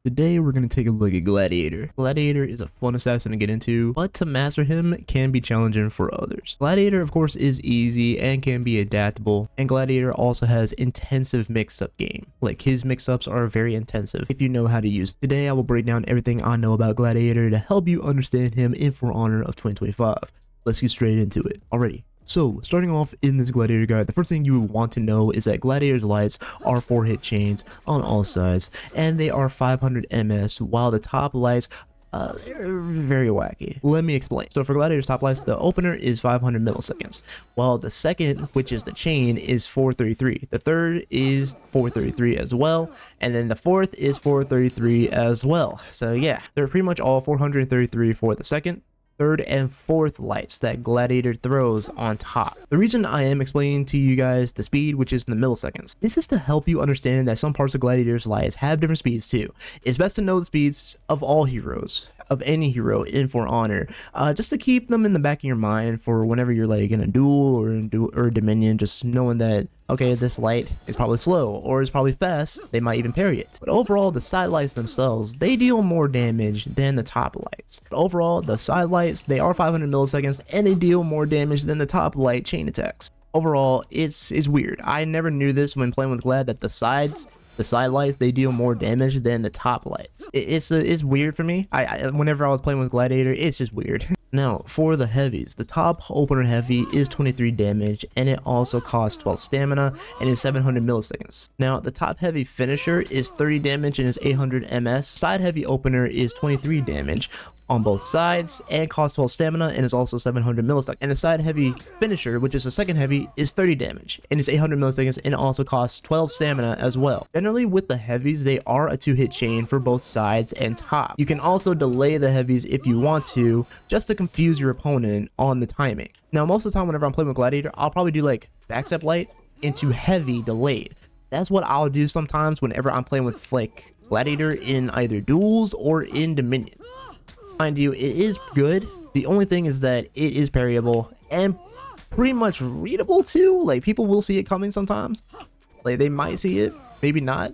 Today we're going to take a look at Gladiator. Gladiator is a fun assassin to get into, but to master him can be challenging for others. Gladiator of course is easy and can be adaptable, and Gladiator also has intensive mix-up game. Like his mix-ups are very intensive if you know how to use. Today I will break down everything I know about Gladiator to help you understand him in For Honor of 2025. Let's get straight into it. Alrighty. So, starting off in this Gladiator guide, the first thing you would want to know is that Gladiator's lights are 4-hit chains on all sides, and they are 500 ms, while the top lights they're very wacky. Let me explain. So for Gladiator's top lights, the opener is 500 milliseconds, while the second, which is the chain, is 433. The third is 433 as well, and then the fourth is 433 as well. So yeah, they're pretty much all 433 for the second, third, and fourth lights that Gladiator throws on top. The reason I am explaining to you guys the speed, which is in the milliseconds, this is to help you understand that some parts of Gladiator's lights have different speeds too. It's best to know the speeds of all heroes, of any hero in For Honor, just to keep them in the back of your mind for whenever you're like in a duel or Dominion, just knowing that, okay, this light is probably slow or is probably fast, they might even parry it. But overall, the side lights themselves, they deal more damage than the top lights. But overall, the side lights, they are 500 milliseconds and they deal more damage than the top light chain attacks. Overall, it's weird. I never knew this when playing with Glad, that the side lights, they deal more damage than the top lights. It's weird for me. Whenever I was playing with Gladiator, it's just weird. Now, for the heavies, the top opener heavy is 23 damage, and it also costs 12 stamina, and is 700 milliseconds. Now, the top heavy finisher is 30 damage and is 800 ms. Side heavy opener is 23 damage on both sides and costs 12 stamina and is also 700 milliseconds. And the side heavy finisher, which is the second heavy, is 30 damage and is 800 milliseconds and also costs 12 stamina as well. Generally with the heavies, they are a 2-hit chain for both sides and top. You can also delay the heavies if you want to, just to confuse your opponent on the timing. Now most of the time whenever I'm playing with Gladiator, I'll probably do like backstep light into heavy delayed. That's what I'll do sometimes whenever I'm playing with like Gladiator in either duels or in Dominion. Mind you, it is good. The only thing is that it is parryable and pretty much readable too. Like people will see it coming sometimes. Like they might see it, maybe not.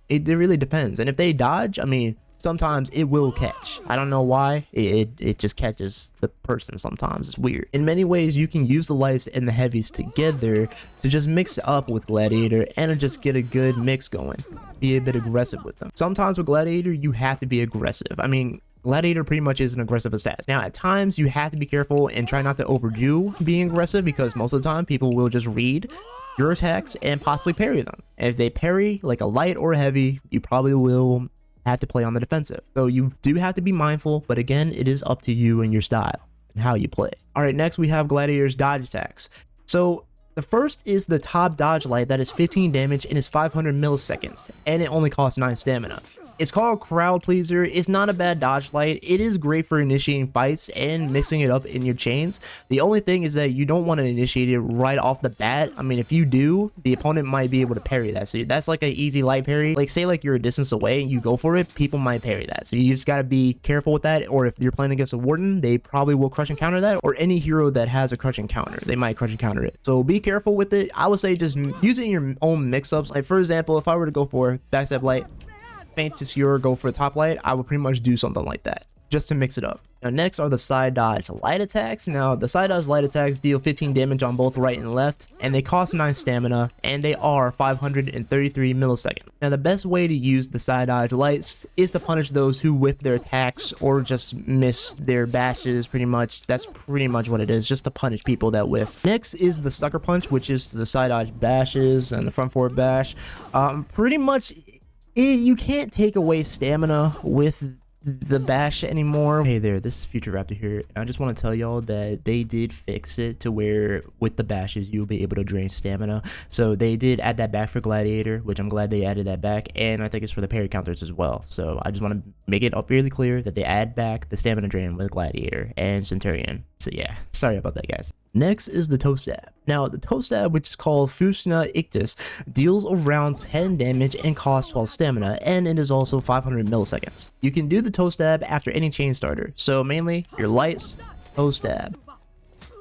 It really depends. And if they dodge, I mean, sometimes it will catch. I don't know why. It just catches the person sometimes. It's weird. In many ways, you can use the lights and the heavies together to just mix up with Gladiator and just get a good mix going. Be a bit aggressive with them. Sometimes with Gladiator, you have to be aggressive. I mean, Gladiator pretty much is an aggressive assassin. Now, at times, you have to be careful and try not to overdo being aggressive, because most of the time, people will just read your attacks and possibly parry them. And if they parry like a light or a heavy, you probably will have to play on the defensive. So you do have to be mindful, but again, it is up to you and your style and how you play. All right, next we have Gladiator's dodge attacks. So the first is the top dodge light that is 15 damage and is 500 milliseconds, and it only costs 9 stamina. It's called Crowd Pleaser. It's not a bad dodge light. It is great for initiating fights and mixing it up in your chains. The only thing is that you don't want to initiate it right off the bat. I mean, if you do, the opponent might be able to parry that. So that's like an easy light parry. Like say like you're a distance away and you go for it, people might parry that. So you just got to be careful with that. Or if you're playing against a Warden, they probably will crush and counter that. Or any hero that has a crush and counter, they might crush and counter it. So be careful with it. I would say just use it in your own mix-ups. Like for example, if I were to go for backstep light, feint to skewer, go for a top light, I would pretty much do something like that just to mix it up. Now next are the side dodge light attacks. Now the side dodge light attacks deal 15 damage on both right and left, and they cost 9 stamina, and they are 533 milliseconds. Now the best way to use the side dodge lights is to punish those who whiff their attacks or just miss their bashes. Pretty much that's pretty much what it is, just to punish people that whiff. Next is the sucker punch, which is the side dodge bashes and the front forward bash. Pretty much you can't take away stamina with the bash anymore. Hey there, this is Future Raptor here. I just want to tell y'all that they did fix it to where with the bashes you'll be able to drain stamina. So they did add that back for Gladiator, which I'm glad they added that back, and I think it's for the parry counters as well. So I just want to make it really clear that they add back the stamina drain with Gladiator and Centurion. So yeah, sorry about that, guys. Next is the toe stab. Now the toe stab, which is called Fusina Ictus, deals around 10 damage and costs 12 stamina, and it is also 500 milliseconds. You can do the toe stab after any chain starter, so mainly your lights, toe stab,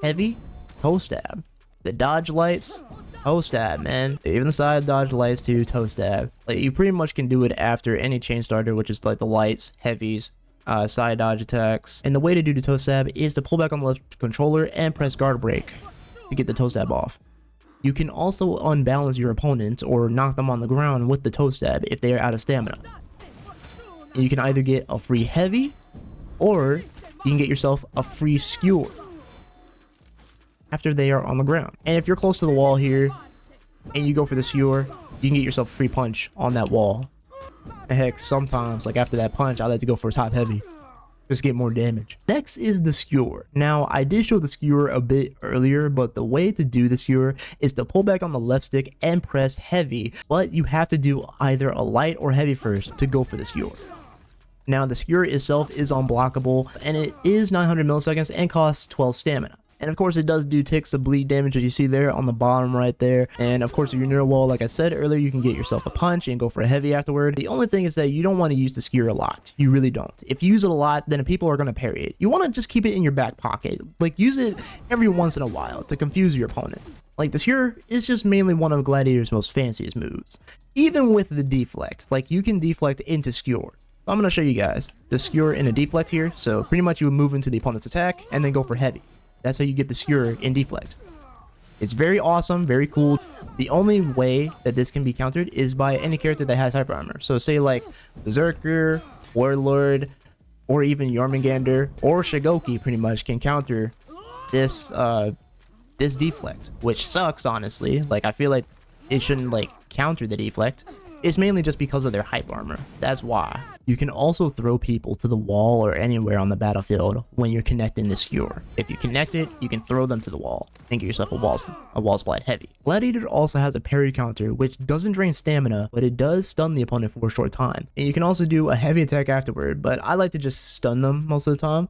heavy, toe stab, the dodge lights, toe stab, man. Even the side dodge lights to toe stab. Like, you pretty much can do it after any chain starter, which is like the lights, heavies, side dodge attacks. And the way to do the toe stab is to pull back on the left controller and press guard break to get the toe stab off. You can also unbalance your opponent or knock them on the ground with the toe stab if they are out of stamina. And you can either get a free heavy, or you can get yourself a free skewer after they are on the ground. And if you're close to the wall here and you go for the skewer, you can get yourself a free punch on that wall. And heck, sometimes like after that punch, I like to go for a top heavy, just get more damage. Next is the skewer. Now, I did show the skewer a bit earlier, but the way to do the skewer is to pull back on the left stick and press heavy, but you have to do either a light or heavy first to go for the skewer. Now, the skewer itself is unblockable, and it is 900 milliseconds and costs 12 stamina. And of course, it does do ticks of bleed damage, as you see there on the bottom right there. And of course, if you're near a wall, like I said earlier, you can get yourself a punch and go for a heavy afterward. The only thing is that you don't want to use the skewer a lot. You really don't. If you use it a lot, then people are going to parry it. You want to just keep it in your back pocket. Like, use it every once in a while to confuse your opponent. Like, the skewer is just mainly one of Gladiator's most fanciest moves. Even with the deflect, like, you can deflect into skewer. I'm going to show you guys the skewer in a deflect here. So pretty much you would move into the opponent's attack and then go for heavy. That's how you get the skewer in deflect. It's very awesome, very cool. The only way that this can be countered is by any character that has hyper armor. So say like Berserker, Warlord, or even Jormungandr or Shigoki pretty much can counter this this deflect, which sucks, honestly. Like, I feel like it shouldn't like counter the deflect. It's mainly just because of their hype armor. That's why. You can also throw people to the wall or anywhere on the battlefield when you're connecting the skewer. If you connect it, you can throw them to the wall and get yourself a wall slide heavy. Gladiator also has a parry counter, which doesn't drain stamina, but it does stun the opponent for a short time. And you can also do a heavy attack afterward, but I like to just stun them most of the time.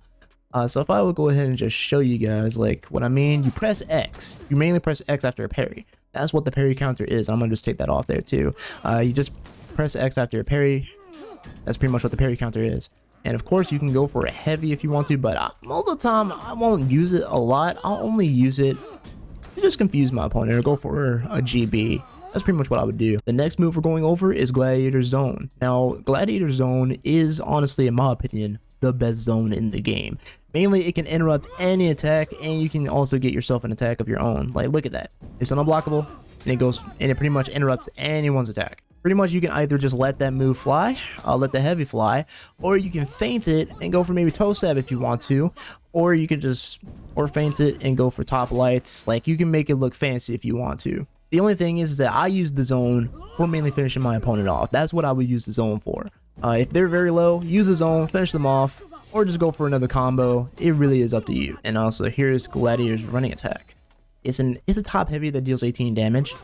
So if I would go ahead and just show you guys like what I mean, you press X. You mainly press X after a parry. That's what the parry counter is. I'm gonna just take that off there too. You just press X after a parry. That's pretty much what the parry counter is. And of course, you can go for a heavy if you want to, but most of the time, I won't use it a lot. I'll only use it to just confuse my opponent or go for a GB. That's pretty much what I would do. The next move we're going over is Gladiator Zone. Now, Gladiator Zone is honestly, in my opinion, the best zone in the game. Mainly, it can interrupt any attack, and you can also get yourself an attack of your own. Like, look at that. It's unblockable, and it pretty much interrupts anyone's attack. Pretty much, you can either just let that move fly, let the heavy fly, or you can feint it and go for maybe toe stab if you want to, or you could just feint it and go for top lights. Like, you can make it look fancy if you want to. The only thing is that I use the zone for mainly finishing my opponent off. That's what I would use the zone for. If they're very low, use the zone, finish them off, or just go for another combo. It really is up to you. And also, here's Gladiator's running attack. It's a top heavy that deals 18 damage.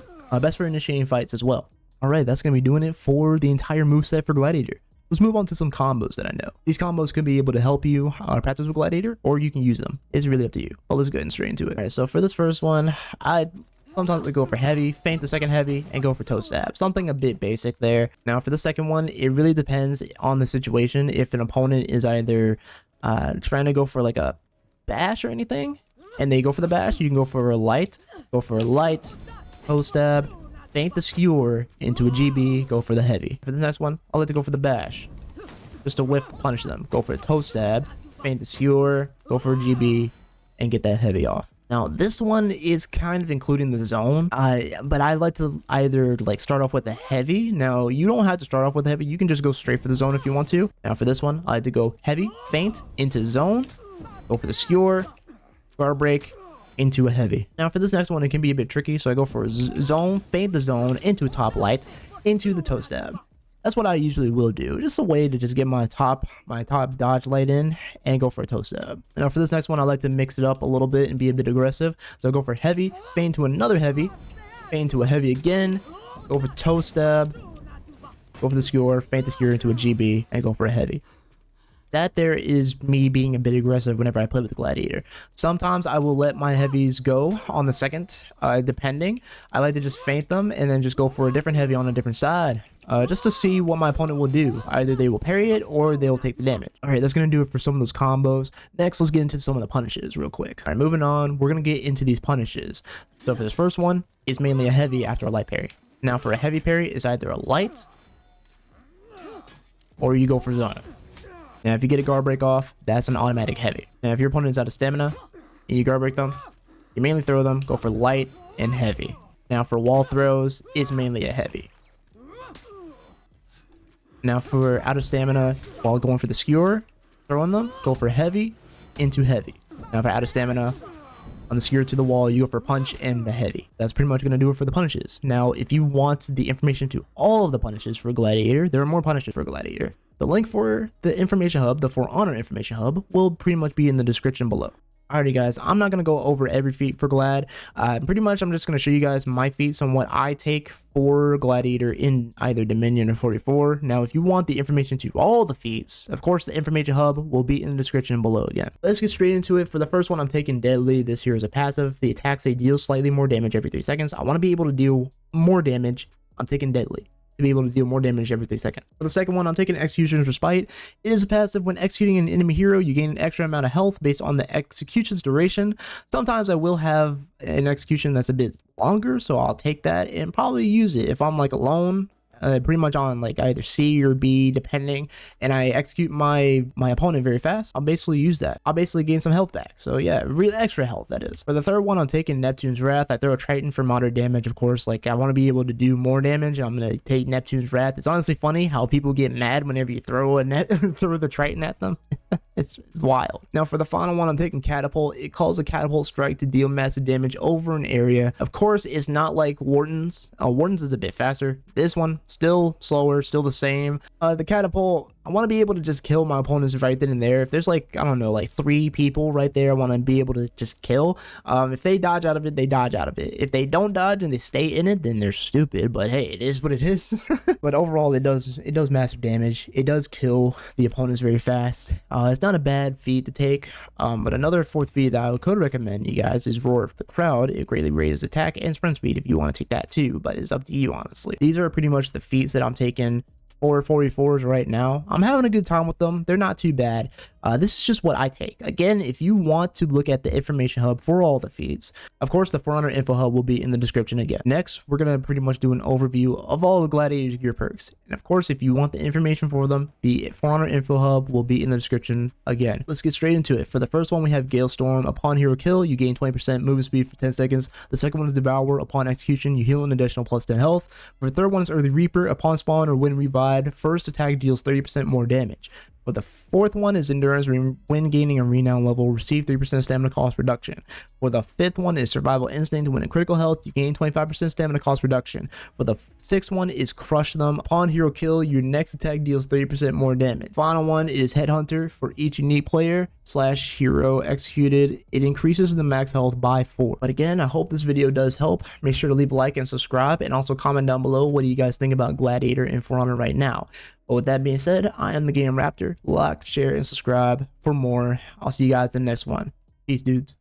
Best for initiating fights as well. Alright, that's going to be doing it for the entire moveset for Gladiator. Let's move on to some combos that I know. These combos could be able to help you practice with Gladiator, or you can use them. It's really up to you. But let's go ahead and straight into it. Alright, so for this first one, I sometimes go for heavy, feint the second heavy, and go for toe stab. Something a bit basic there. Now for the second one, it really depends on the situation. If an opponent is either trying to go for like a bash or anything, and they go for the bash, you can go for a light, toe stab, feint the skewer into a GB, go for the heavy. For the next one, I'll like to go for the bash. Just to whip punish them. Go for a toe stab, feint the skewer, go for a GB, and get that heavy off. Now, this one is kind of including the zone, but I like to either like start off with a heavy. Now, you don't have to start off with a heavy. You can just go straight for the zone if you want to. Now, for this one, I like to go heavy, feint, into zone, go for the skewer, guard break, into a heavy. Now, for this next one, it can be a bit tricky, so I go for a zone, feint the zone, into a top light, into the toe stab. That's what I usually will do. Just a way to just get my top dodge light in and go for a toe stab. Now for this next one, I like to mix it up a little bit and be a bit aggressive. So I go for heavy, feint to another heavy, feint to a heavy again, go for toe stab, go for the skewer, feint the skewer into a GB, and go for a heavy. That there is me being a bit aggressive whenever I play with Gladiator. Sometimes I will let my heavies go on the second, depending. I like to just feint them and then just go for a different heavy on a different side. Just to see what my opponent will do. Either they will parry it or they'll take the damage. All right, that's going to do it for some of those combos. Next, let's get into some of the punishes real quick. All right, moving on, we're going to get into these punishes. So for this first one, it's mainly a heavy after a light parry. Now for a heavy parry, it's either a light or you go for Zona. Now if you get a guard break off, that's an automatic heavy. Now if your opponent is out of stamina and you guard break them, you mainly throw them, go for light and heavy. Now for wall throws, it's mainly a heavy. Now for out of stamina, while going for the skewer, throwing them, go for heavy into heavy. Now for out of stamina, on the skewer to the wall, you go for punch and the heavy. That's pretty much going to do it for the punishes. Now, if you want the information to all of the punishes for Gladiator, there are more punishes for Gladiator. The link for the information hub, the For Honor information hub, will pretty much be in the description below. Alrighty guys, I'm not going to go over every feat for Glad. Pretty much I'm just going to show you guys my feats on what I take for Gladiator in either Dominion or 44. Now if you want the information to all the feats, of course the information hub will be in the description below again. Let's get straight into it. For the first one, I'm taking Deadly. This here is a passive. The attacks they deal slightly more damage every 3 seconds. I want to be able to deal more damage. I'm taking Deadly to be able to deal more damage every 3 seconds. For the second one, I'm taking Executioner's Respite. It is a passive. When executing an enemy hero, you gain an extra amount of health based on the execution's duration. Sometimes I will have an execution that's a bit longer, so I'll take that and probably use it if I'm like alone, pretty much on like either C or B depending, and I execute my opponent very fast. I'll basically use that. I'll basically gain some health back. So yeah, real extra health, that is. For the third one, I'm taking Neptune's Wrath. I throw a Triton for moderate damage, of course. Like I want to be able to do more damage. I'm gonna take Neptune's Wrath. It's honestly funny how people get mad whenever you throw throw the Triton at them. It's wild. Now for the final one, I'm taking Catapult. It calls a catapult strike to deal massive damage over an area. Of course, it's not like Wharton's. Wharton's is a bit faster. This one, still slower, still the same. The catapult, I want to be able to just kill my opponents right then and there. If there's like, I don't know, like 3 people right there, I want to be able to just kill. If they dodge out of it, they dodge out of it. If they don't dodge and they stay in it, then they're stupid. But hey, it is what it is. But overall, it does massive damage. It does kill the opponents very fast. It's not a bad feat to take. But another fourth feat that I could recommend you guys is Roar of the Crowd. It greatly raises attack and sprint speed if you want to take that too, but it's up to you, honestly. These are pretty much the feats that I'm taking for 44s right now. I'm having a good time with them. They're not too bad. This is just what I take. Again, if you want to look at the information hub for all the feeds, of course the For Honor info hub will be in the description again. Next, we're going to pretty much do an overview of all the Gladiators gear perks. And of course, if you want the information for them, the For Honor info hub will be in the description again. Let's get straight into it. For the first one, we have Gale Storm. Upon hero kill, you gain 20% movement speed for 10 seconds. The second one is Devour. Upon execution, you heal an additional plus 10 health. For the third one is Early Reaper. Upon spawn or when revived, first attack deals 30% more damage. For the fourth one is Endurance. When gaining a renown level, receive 3% stamina cost reduction. For the fifth one is Survival Instinct. When in critical health, you gain 25% stamina cost reduction. For the sixth one is Crush Them. Upon hero kill, your next attack deals 30% more damage. Final one is Headhunter. For each unique player / hero executed, it increases the max health by 4. But again, I hope this video does help. Make sure to leave a like and subscribe, and also comment down below what do you guys think about Gladiator and For Honor right now. But with that being said, I am TheGamingRaptor. Like, share, and subscribe for more. I'll see you guys in the next one. Peace, dudes.